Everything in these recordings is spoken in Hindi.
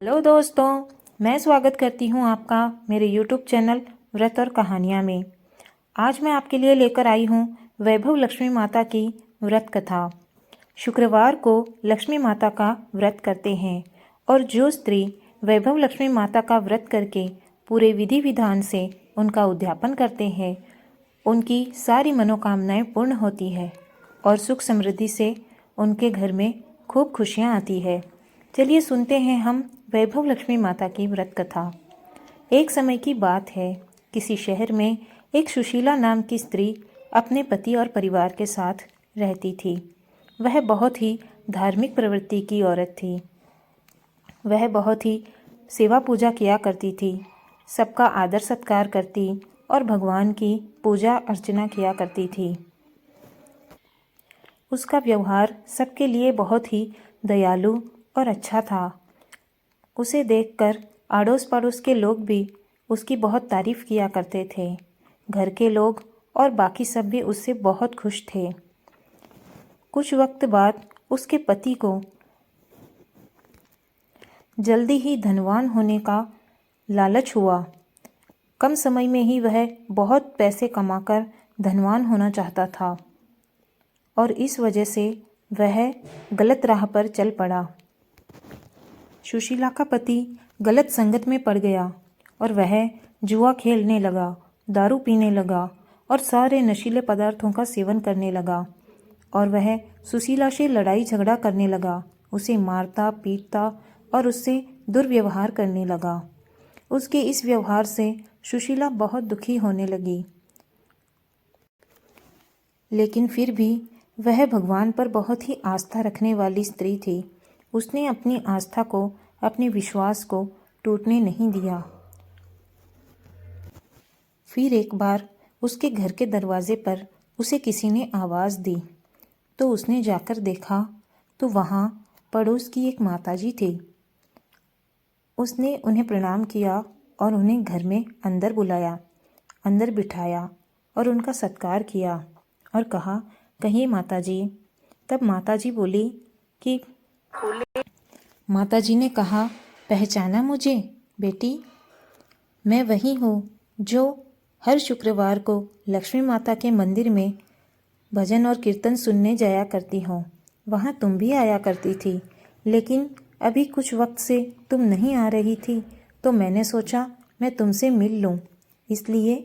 हेलो दोस्तों, मैं स्वागत करती हूँ आपका मेरे यूट्यूब चैनल व्रत और कहानियाँ में। आज मैं आपके लिए लेकर आई हूँ वैभव लक्ष्मी माता की व्रत कथा। शुक्रवार को लक्ष्मी माता का व्रत करते हैं और जो स्त्री वैभव लक्ष्मी माता का व्रत करके पूरे विधि विधान से उनका उद्यापन करते हैं, उनकी सारी मनोकामनाएं पूर्ण होती है और सुख समृद्धि से उनके घर में खूब खुशियाँ आती है। चलिए सुनते हैं हम वैभव लक्ष्मी माता की व्रत कथा। एक समय की बात है, किसी शहर में एक सुशीला नाम की स्त्री अपने पति और परिवार के साथ रहती थी। वह बहुत ही धार्मिक प्रवृत्ति की औरत थी। वह बहुत ही सेवा पूजा किया करती थी, सबका आदर सत्कार करती और भगवान की पूजा अर्चना किया करती थी। उसका व्यवहार सबके लिए बहुत ही दयालु और अच्छा था। उसे देखकर आड़ोस पड़ोस के लोग भी उसकी बहुत तारीफ किया करते थे। घर के लोग और बाकी सब भी उससे बहुत खुश थे। कुछ वक्त बाद उसके पति को जल्दी ही धनवान होने का लालच हुआ। कम समय में ही वह बहुत पैसे कमाकर धनवान होना चाहता था और इस वजह से वह गलत राह पर चल पड़ा। सुशीला का पति गलत संगत में पड़ गया और वह जुआ खेलने लगा, दारू पीने लगा और सारे नशीले पदार्थों का सेवन करने लगा और वह सुशीला से लड़ाई झगड़ा करने लगा, उसे मारता पीटता और उससे दुर्व्यवहार करने लगा। उसके इस व्यवहार से सुशीला बहुत दुखी होने लगी, लेकिन फिर भी वह भगवान पर बहुत ही आस्था रखने वाली स्त्री थी। उसने अपनी आस्था को, अपने विश्वास को टूटने नहीं दिया। फिर एक बार उसके घर के दरवाजे पर उसे किसी ने आवाज़ दी, तो उसने जाकर देखा तो वहाँ पड़ोस की एक माताजी थी। उसने उन्हें प्रणाम किया और उन्हें घर में अंदर बुलाया, अंदर बिठाया और उनका सत्कार किया और कहा, कहिए माताजी। तब माताजी बोली कि माताजी ने कहा, पहचाना मुझे बेटी? मैं वही हूँ जो हर शुक्रवार को लक्ष्मी माता के मंदिर में भजन और कीर्तन सुनने जाया करती हूँ। वहाँ तुम भी आया करती थी, लेकिन अभी कुछ वक्त से तुम नहीं आ रही थी, तो मैंने सोचा मैं तुमसे मिल लूँ। इसलिए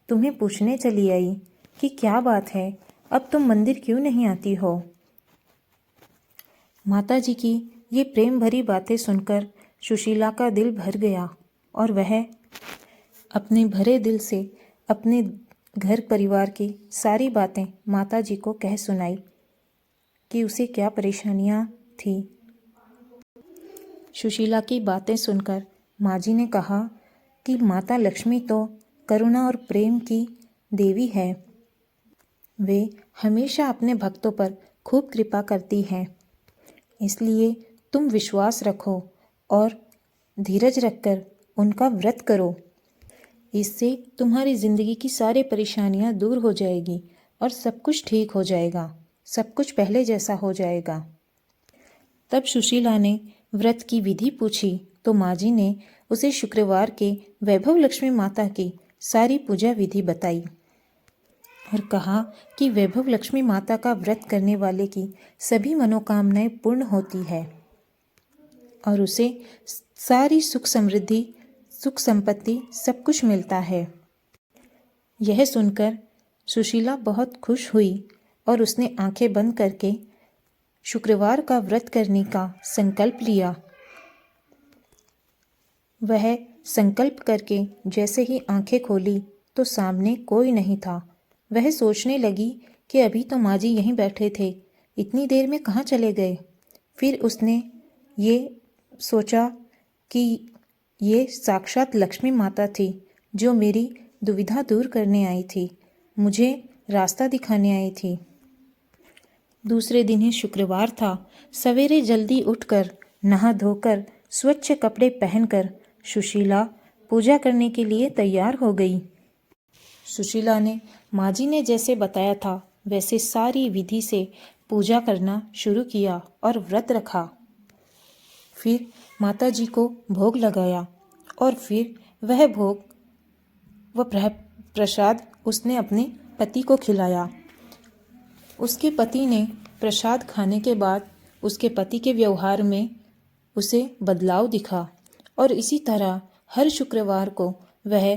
तुम्हें पूछने चली आई कि क्या बात है, अब तुम मंदिर क्यों नहीं आती हो? माताजी की ये प्रेम भरी बातें सुनकर सुशीला का दिल भर गया और वह अपने भरे दिल से अपने घर परिवार की सारी बातें माताजी को कह सुनाई कि उसे क्या परेशानियां थी। सुशीला की बातें सुनकर माँ जी ने कहा कि माता लक्ष्मी तो करुणा और प्रेम की देवी है। वे हमेशा अपने भक्तों पर खूब कृपा करती हैं। इसलिए तुम विश्वास रखो और धीरज रखकर उनका व्रत करो। इससे तुम्हारी ज़िंदगी की सारी परेशानियां दूर हो जाएगी और सब कुछ ठीक हो जाएगा, सब कुछ पहले जैसा हो जाएगा। तब सुशीला ने व्रत की विधि पूछी तो माँ जी ने उसे शुक्रवार के वैभव लक्ष्मी माता की सारी पूजा विधि बताई और कहा कि वैभव लक्ष्मी माता का व्रत करने वाले की सभी मनोकामनाएं पूर्ण होती है और उसे सारी सुख समृद्धि, सुख संपत्ति सब कुछ मिलता है। यह सुनकर सुशीला बहुत खुश हुई और उसने आंखें बंद करके शुक्रवार का व्रत करने का संकल्प लिया। वह संकल्प करके जैसे ही आंखें खोली तो सामने कोई नहीं था। वह सोचने लगी कि अभी तो माँ जी यहीं बैठे थे, इतनी देर में कहाँ चले गए। फिर उसने ये सोचा कि ये साक्षात लक्ष्मी माता थी जो मेरी दुविधा दूर करने आई थी, मुझे रास्ता दिखाने आई थी। दूसरे दिन ही शुक्रवार था। सवेरे जल्दी उठकर नहा धोकर स्वच्छ कपड़े पहनकर सुशीला पूजा करने के लिए तैयार हो गई। सुशीला ने माँ जी ने जैसे बताया था वैसे सारी विधि से पूजा करना शुरू किया और व्रत रखा। फिर माता जी को भोग लगाया और फिर वह प्रसाद उसने अपने पति को खिलाया। उसके पति ने प्रसाद खाने के बाद उसके पति के व्यवहार में उसे बदलाव दिखा और इसी तरह हर शुक्रवार को वह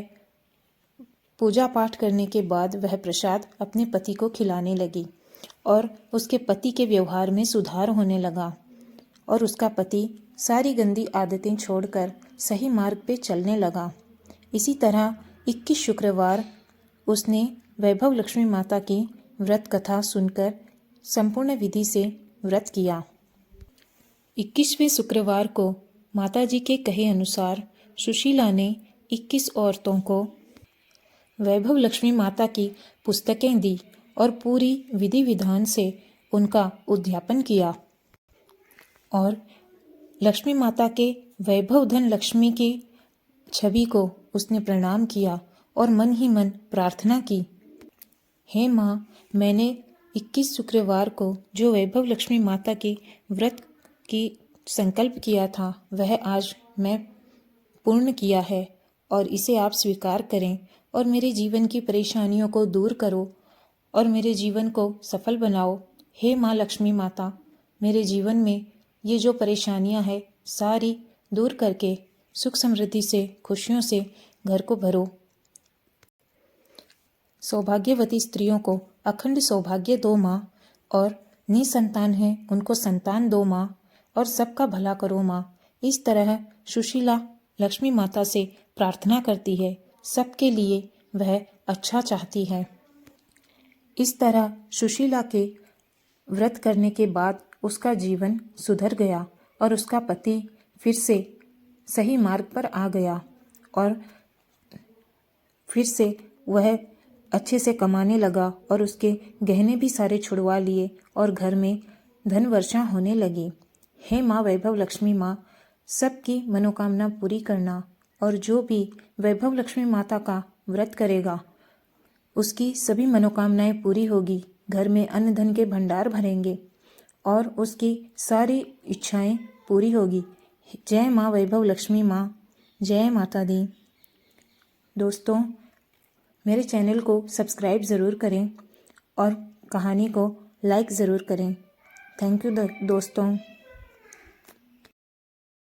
पूजा पाठ करने के बाद वह प्रसाद अपने पति को खिलाने लगी और उसके पति के व्यवहार में सुधार होने लगा और उसका पति सारी गंदी आदतें छोड़कर सही मार्ग पे चलने लगा। इसी तरह 21 शुक्रवार उसने वैभव लक्ष्मी माता की व्रत कथा सुनकर संपूर्ण विधि से व्रत किया। 21वें शुक्रवार को माताजी के कहे अनुसार सुशीला ने 21 औरतों को वैभव लक्ष्मी माता की पुस्तकें दी और पूरी विधि विधान से उनका उद्यापन किया और लक्ष्मी माता के वैभव धन लक्ष्मी की छवि को उसने प्रणाम किया और मन ही मन प्रार्थना की, हे माँ, मैंने 21 शुक्रवार को जो वैभव लक्ष्मी माता की व्रत की संकल्प किया था वह आज मैं पूर्ण किया है और इसे आप स्वीकार करें और मेरे जीवन की परेशानियों को दूर करो और मेरे जीवन को सफल बनाओ। हे माँ लक्ष्मी माता, मेरे जीवन में ये जो परेशानियां हैं सारी दूर करके सुख समृद्धि से खुशियों से घर को भरो। सौभाग्यवती स्त्रियों को अखंड सौभाग्य दो माँ और निसंतान हैं उनको संतान दो माँ और सबका भला करो माँ। इस तरह सुशीला लक्ष्मी माता से प्रार्थना करती है, सबके लिए वह अच्छा चाहती है। इस तरह सुशीला के व्रत करने के बाद उसका जीवन सुधर गया और उसका पति फिर से सही मार्ग पर आ गया और फिर से वह अच्छे से कमाने लगा और उसके गहने भी सारे छुड़वा लिए और घर में धन वर्षा होने लगी। हे माँ वैभव लक्ष्मी माँ, सबकी मनोकामना पूरी करना और जो भी वैभव लक्ष्मी माता का व्रत करेगा उसकी सभी मनोकामनाएं पूरी होगी, घर में अन्न धन के भंडार भरेंगे और उसकी सारी इच्छाएं पूरी होगी। जय माँ वैभव लक्ष्मी माँ, जय माता दी। दोस्तों, मेरे चैनल को सब्सक्राइब ज़रूर करें और कहानी को लाइक ज़रूर करें। थैंक यू दोस्तों।